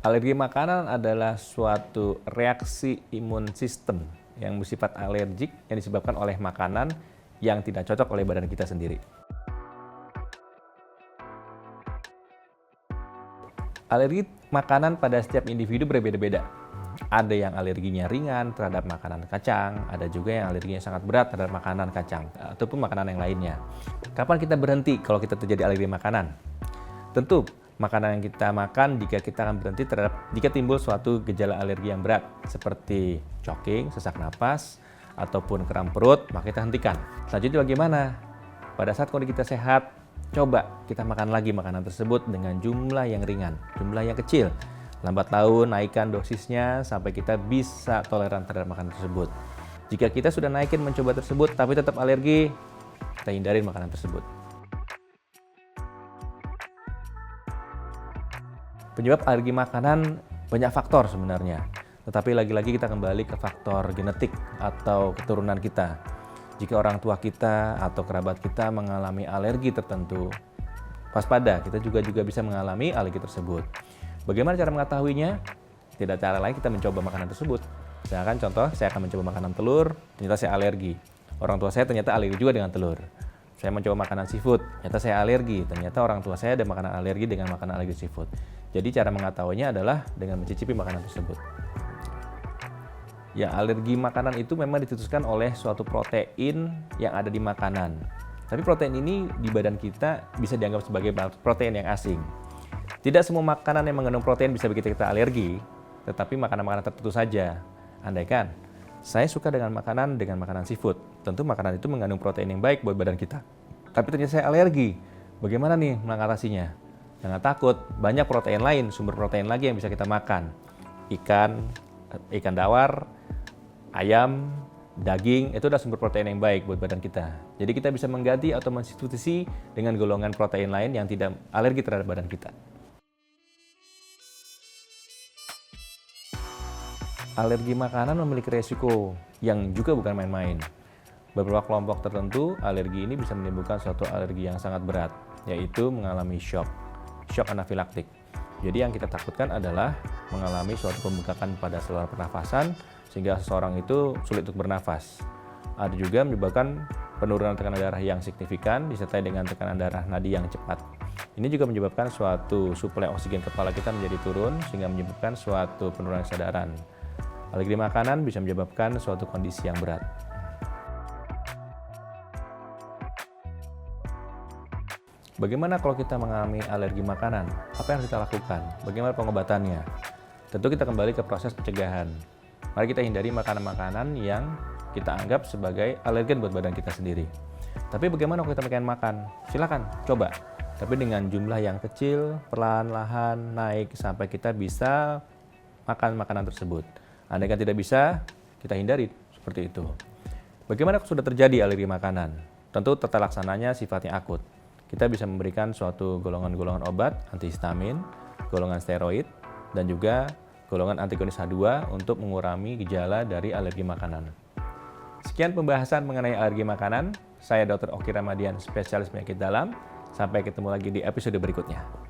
Alergi makanan adalah suatu reaksi imun sistem yang bersifat alergik yang disebabkan oleh makanan yang tidak cocok oleh badan kita sendiri. Alergi makanan pada setiap individu berbeda-beda. Ada yang alerginya ringan terhadap makanan kacang, ada juga yang alerginya sangat berat terhadap makanan kacang, ataupun makanan yang lainnya. Kapan kita berhenti kalau kita terjadi alergi makanan? Tentu, makanan yang kita makan jika kita akan berhenti jika timbul suatu gejala alergi yang berat, seperti choking, sesak napas, ataupun kram perut, maka kita hentikan. Selanjutnya bagaimana? Pada saat kondisi kita sehat, coba kita makan lagi makanan tersebut dengan jumlah yang ringan, jumlah yang kecil. Lambat laun naikkan dosisnya sampai kita bisa toleran terhadap makanan tersebut. Jika kita sudah naikin mencoba tersebut tapi tetap alergi, kita hindarin makanan tersebut. Penyebab alergi makanan banyak faktor sebenarnya. Tetapi lagi-lagi kita kembali ke faktor genetik atau keturunan kita. Jika orang tua kita atau kerabat kita mengalami alergi tertentu, waspada, kita juga bisa mengalami alergi tersebut. Bagaimana cara mengetahuinya? Tidak cara lain, kita mencoba makanan tersebut. Misalkan contoh, saya akan mencoba makanan telur, ternyata saya alergi. Orang tua saya ternyata alergi juga dengan telur. Saya mencoba makanan seafood, ternyata saya alergi. Ternyata orang tua saya ada makanan alergi dengan makanan alergi seafood. Jadi cara mengetahuinya adalah dengan mencicipi makanan tersebut. Ya, alergi makanan itu memang ditutuskan oleh suatu protein yang ada di makanan. Tapi protein ini di badan kita bisa dianggap sebagai protein yang asing. Tidak semua makanan yang mengandung protein bisa bikin kita alergi, tetapi makanan-makanan tertentu saja. Andaikan saya suka dengan makanan seafood, tentu makanan itu mengandung protein yang baik buat badan kita. Tapi ternyata saya alergi, bagaimana nih mengatasinya? Jangan takut, banyak protein lain, sumber protein lagi yang bisa kita makan. Ikan dawar, ayam, daging, itu adalah sumber protein yang baik buat badan kita. Jadi kita bisa mengganti atau mensubstitusi dengan golongan protein lain yang tidak alergi terhadap badan kita. Alergi makanan memiliki resiko yang juga bukan main-main. Beberapa kelompok tertentu, alergi ini bisa menimbulkan suatu alergi yang sangat berat, yaitu mengalami shock anafilaktik. Jadi yang kita takutkan adalah mengalami suatu pembengkakan pada saluran pernafasan, sehingga seseorang itu sulit untuk bernafas. Ada juga menyebabkan penurunan tekanan darah yang signifikan, disertai dengan tekanan darah nadi yang cepat. Ini juga menyebabkan suatu suplai oksigen kepala kita menjadi turun, sehingga menyebabkan suatu penurunan kesadaran. Alergi makanan bisa menyebabkan suatu kondisi yang berat. Bagaimana kalau kita mengalami alergi makanan? Apa yang harus kita lakukan? Bagaimana pengobatannya? Tentu kita kembali ke proses pencegahan. Mari kita hindari makanan-makanan yang kita anggap sebagai alergen buat badan kita sendiri. Tapi bagaimana kalau kita makan? Silakan, coba. Tapi dengan jumlah yang kecil, perlahan-lahan naik sampai kita bisa makan makanan tersebut. Andaikan tidak bisa, kita hindari seperti itu. Bagaimana kalau sudah terjadi alergi makanan? Tentu tata laksananya sifatnya akut. Kita bisa memberikan suatu golongan-golongan obat antihistamin, golongan steroid, dan juga golongan antagonis H2 untuk mengurangi gejala dari alergi makanan. Sekian pembahasan mengenai alergi makanan. Saya Dr. Oki Ramadian, spesialis penyakit dalam. Sampai ketemu lagi di episode berikutnya.